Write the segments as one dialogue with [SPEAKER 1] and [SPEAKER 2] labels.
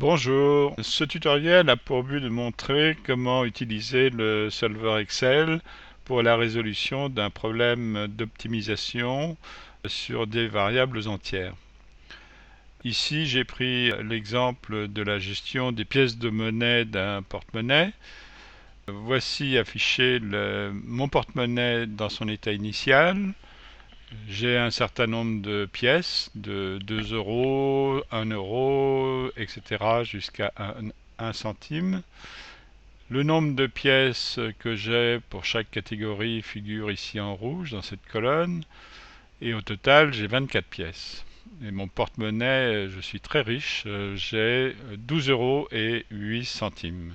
[SPEAKER 1] Bonjour, ce tutoriel a pour but de montrer comment utiliser le solver Excel pour la résolution d'un problème d'optimisation sur des variables entières. Ici, j'ai pris l'exemple de la gestion des pièces de monnaie d'un porte-monnaie. Voici affiché mon porte-monnaie dans son état initial. J'ai un certain nombre de pièces, de 2 euros, 1 euro, etc. jusqu'à 1 centime. Le nombre de pièces que j'ai pour chaque catégorie figure ici en rouge dans cette colonne. Et au total, j'ai 24 pièces. Et mon porte-monnaie, je suis très riche, j'ai 12 euros et 8 centimes.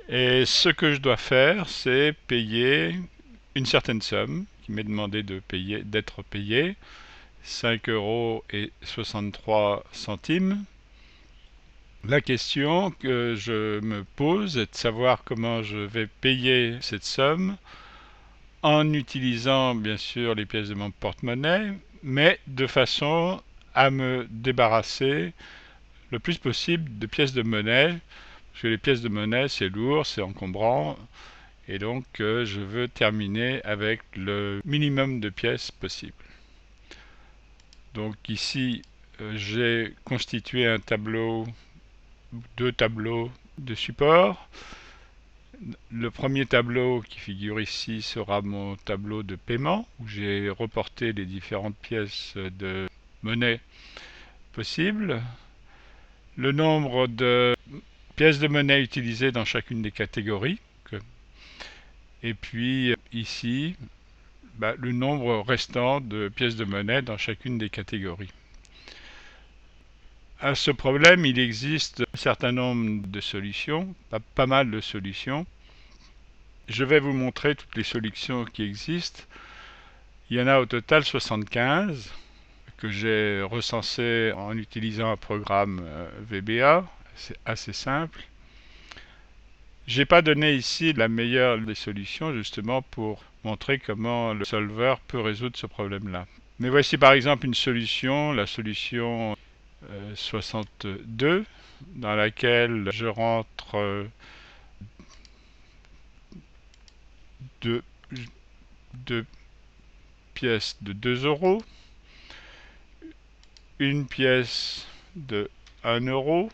[SPEAKER 1] Et ce que je dois faire, c'est payer une certaine somme qui m'est demandé d'être payé, 5 euros et 63 centimes. La question que je me pose est de savoir comment je vais payer cette somme en utilisant bien sûr les pièces de mon porte-monnaie, mais de façon à me débarrasser le plus possible de pièces de monnaie, parce que les pièces de monnaie c'est lourd, c'est encombrant, et donc je veux terminer avec le minimum de pièces possible. Donc ici j'ai constitué un tableau, deux tableaux de support. Le premier tableau qui figure ici sera mon tableau de paiement où j'ai reporté les différentes pièces de monnaie possibles, le nombre de pièces de monnaie utilisées dans chacune des catégories, et puis ici le nombre restant de pièces de monnaie dans chacune des catégories. À ce problème, il existe un certain nombre de solutions, pas mal de solutions. Je vais vous montrer toutes les solutions qui existent. Il y en a au total 75 que j'ai recensées en utilisant un programme VBA. C'est assez simple. J'ai pas donné ici la meilleure des solutions justement pour montrer comment le solver peut résoudre ce problème-là. Mais voici par exemple une solution, la solution 62, dans laquelle je rentre deux pièces de 2 euros, une pièce de 1 euro,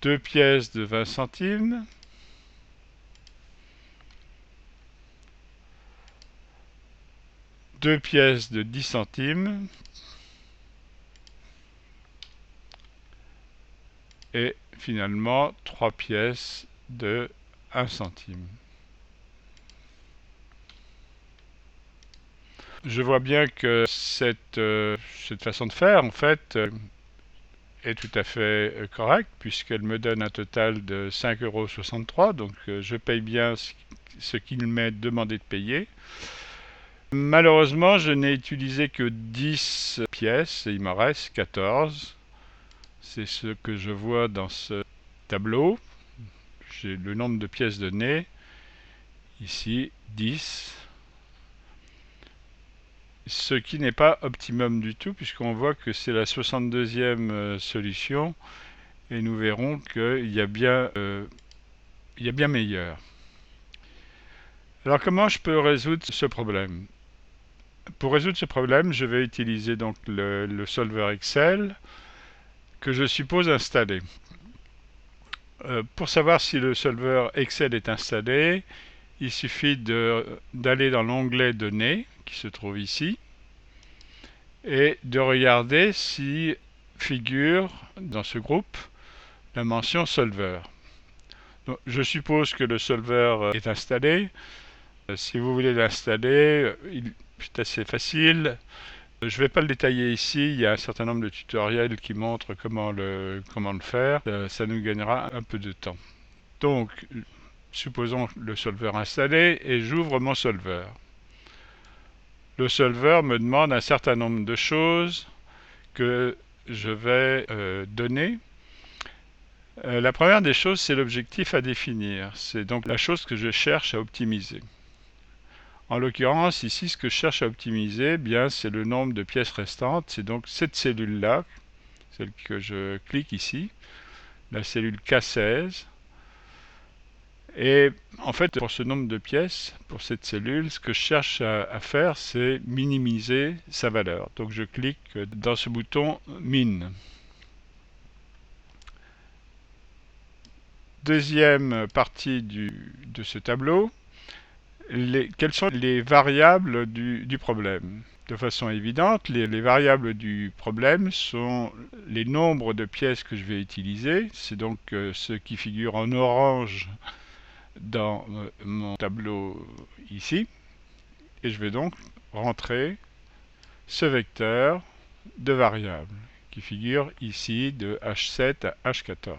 [SPEAKER 1] deux pièces de 20 centimes, deux pièces de 10 centimes et finalement 3 pièces de 1 centime. Je vois bien que cette façon de faire, en fait, est tout à fait correcte, puisqu'elle me donne un total de 5,63 €, donc je paye bien ce qu'il m'est demandé de payer. Malheureusement, je n'ai utilisé que 10 pièces, et il m'en reste 14. C'est ce que je vois dans ce tableau. J'ai le nombre de pièces données, ici 10. Ce qui n'est pas optimum du tout, puisqu'on voit que c'est la 62e solution, et nous verrons qu'il y a bien meilleur. Alors comment je peux résoudre ce problème? Pour résoudre ce problème, je vais utiliser donc le solver Excel que je suppose installé. Pour savoir si le solver Excel est installé, il suffit d'aller dans l'onglet Données, qui se trouve ici, et de regarder si figure dans ce groupe la mention Solver. Donc, je suppose que le solver est installé. Si vous voulez l'installer, c'est assez facile. Je ne vais pas le détailler ici, il y a un certain nombre de tutoriels qui montrent comment le faire. Ça nous gagnera un peu de temps. Donc, supposons le solver installé et j'ouvre mon solver. Le solver me demande un certain nombre de choses que je vais donner. La première des choses, c'est l'objectif à définir. C'est donc la chose que je cherche à optimiser. En l'occurrence, ici, ce que je cherche à optimiser, bien, c'est le nombre de pièces restantes. C'est donc cette cellule-là, celle que je clique ici, la cellule K16. Et en fait, pour ce nombre de pièces, pour cette cellule, ce que je cherche à faire, c'est minimiser sa valeur. Donc je clique dans ce bouton Min. Deuxième partie de ce tableau, quelles sont les variables du problème? De façon évidente, les variables du problème sont les nombres de pièces que je vais utiliser. C'est donc ce qui figure en orange dans mon tableau ici. Et je vais donc rentrer ce vecteur de variables qui figure ici de H7 à H14.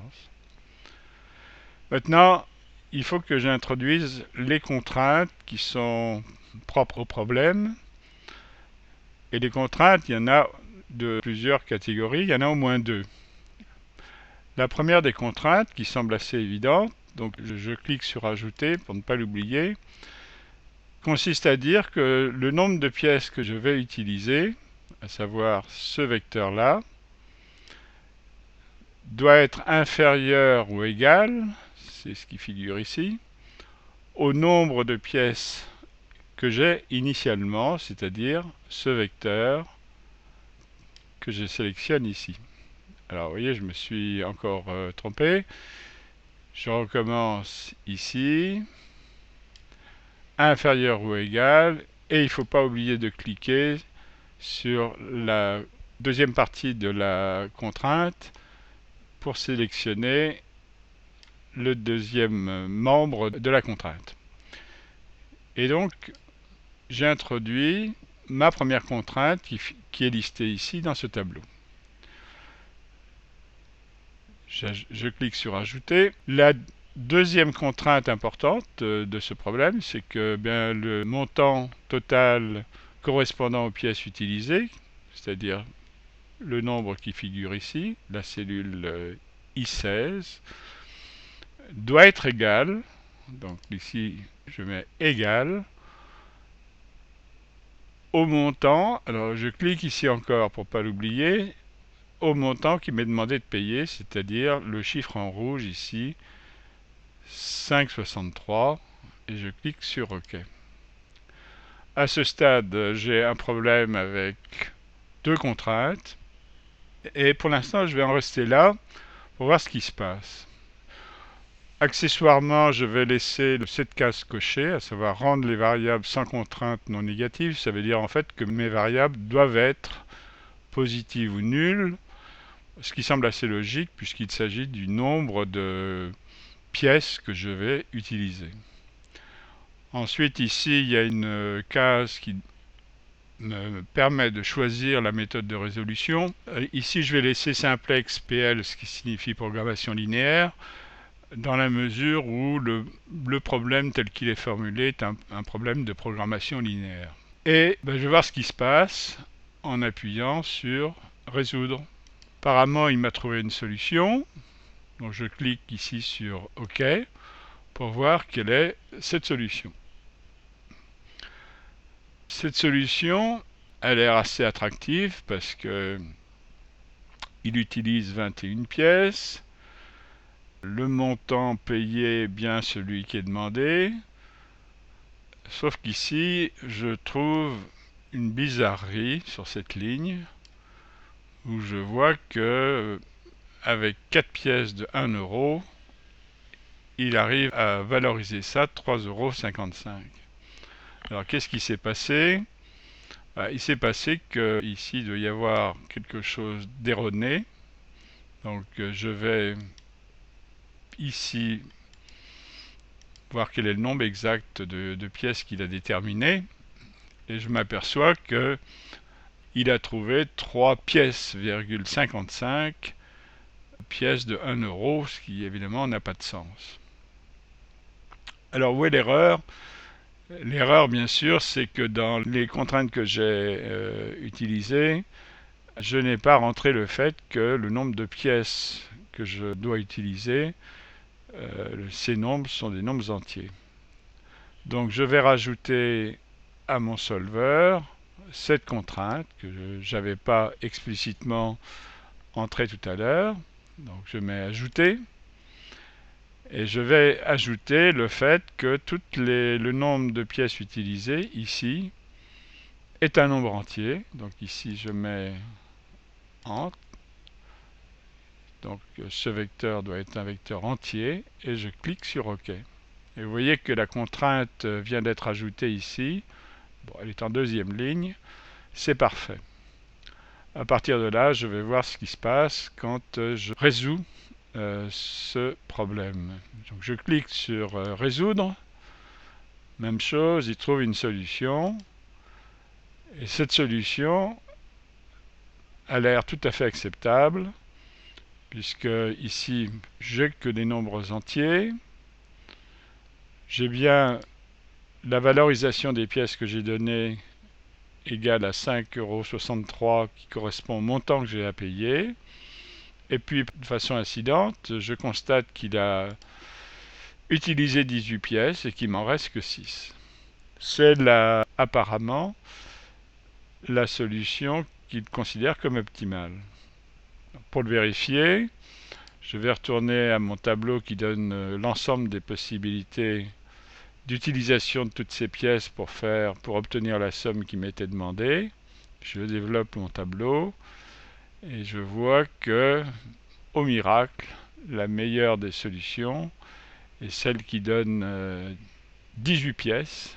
[SPEAKER 1] Maintenant, il faut que j'introduise les contraintes qui sont propres au problème. Et les contraintes, il y en a de plusieurs catégories, il y en a au moins deux. La première des contraintes, qui semble assez évidente, donc je clique sur Ajouter pour ne pas l'oublier, consiste à dire que le nombre de pièces que je vais utiliser, à savoir ce vecteur-là, doit être inférieur ou égal, c'est ce qui figure ici, au nombre de pièces que j'ai initialement, c'est-à-dire ce vecteur que je sélectionne ici. Alors vous voyez, je me suis encore trompé. Je recommence ici, inférieur ou égal, et il ne faut pas oublier de cliquer sur la deuxième partie de la contrainte pour sélectionner le deuxième membre de la contrainte. Et donc, j'ai introduit ma première contrainte qui est listée ici dans ce tableau. Je clique sur Ajouter. La deuxième contrainte importante de ce problème, c'est que bien, le montant total correspondant aux pièces utilisées, c'est-à-dire le nombre qui figure ici, la cellule I16, doit être égal, donc ici je mets égal, au montant, alors je clique ici encore pour ne pas l'oublier, au montant qui m'est demandé de payer, c'est-à-dire le chiffre en rouge ici, 5,63, et je clique sur OK. À ce stade, j'ai un problème avec deux contraintes, et pour l'instant, je vais en rester là pour voir ce qui se passe. Accessoirement, je vais laisser cette case cochée, à savoir rendre les variables sans contrainte non négatives. Ça veut dire en fait que mes variables doivent être positives ou nulles, ce qui semble assez logique puisqu'il s'agit du nombre de pièces que je vais utiliser. Ensuite, ici, il y a une case qui me permet de choisir la méthode de résolution. Ici, je vais laisser simplex PL, ce qui signifie programmation linéaire, dans la mesure où le problème tel qu'il est formulé est un problème de programmation linéaire. Et je vais voir ce qui se passe en appuyant sur Résoudre. Apparemment, il m'a trouvé une solution. Donc je clique ici sur OK pour voir quelle est cette solution. Cette solution a l'air assez attractive parce que il utilise 21 pièces. Le montant payé est bien celui qui est demandé. Sauf qu'ici, je trouve une bizarrerie sur cette ligne où je vois que avec 4 pièces de 1 euro, il arrive à valoriser ça 3,55 €. Alors qu'est-ce qui s'est passé? Il s'est passé qu'ici il doit y avoir quelque chose d'erroné. Donc je vais ici voir quel est le nombre exact de pièces qu'il a déterminé. Et je m'aperçois que il a trouvé 3 pièces,55 pièces de 1 euro, ce qui évidemment n'a pas de sens. Alors où est l'erreur? L'erreur, bien sûr, c'est que dans les contraintes que j'ai utilisées, je n'ai pas rentré le fait que le nombre de pièces que je dois utiliser, ces nombres sont des nombres entiers. Donc je vais rajouter à mon solver cette contrainte que je n'avais pas explicitement entrée tout à l'heure. Donc je mets ajouter et je vais ajouter le fait que le nombre de pièces utilisées ici est un nombre entier. Donc ici je mets ent. Donc ce vecteur doit être un vecteur entier et je clique sur OK. Et vous voyez que la contrainte vient d'être ajoutée ici. Bon, elle est en deuxième ligne. C'est parfait. À partir de là, je vais voir ce qui se passe quand je résous ce problème. Donc je clique sur résoudre. Même chose, il trouve une solution. Et cette solution a l'air tout à fait acceptable, puisque ici, j'ai que des nombres entiers. J'ai bien la valorisation des pièces que j'ai données égale à 5,63 € qui correspond au montant que j'ai à payer. Et puis, de façon incidente, je constate qu'il a utilisé 18 pièces et qu'il m'en reste que 6. C'est apparemment la solution qu'il considère comme optimale. Pour le vérifier, je vais retourner à mon tableau qui donne l'ensemble des possibilités d'utilisation de toutes ces pièces pour obtenir la somme qui m'était demandée. Je développe mon tableau et je vois que, au miracle, la meilleure des solutions est celle qui donne 18 pièces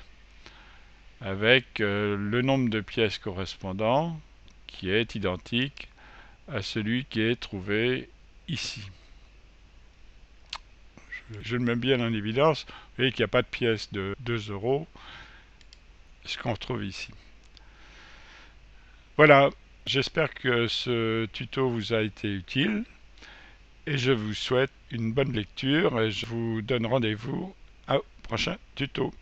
[SPEAKER 1] avec le nombre de pièces correspondant qui est identique à celui qui est trouvé ici. Je le mets bien en évidence. Vous voyez qu'il n'y a pas de pièce de 2 €, ce qu'on trouve ici. Voilà, j'espère que ce tuto vous a été utile et je vous souhaite une bonne lecture et je vous donne rendez-vous au prochain tuto.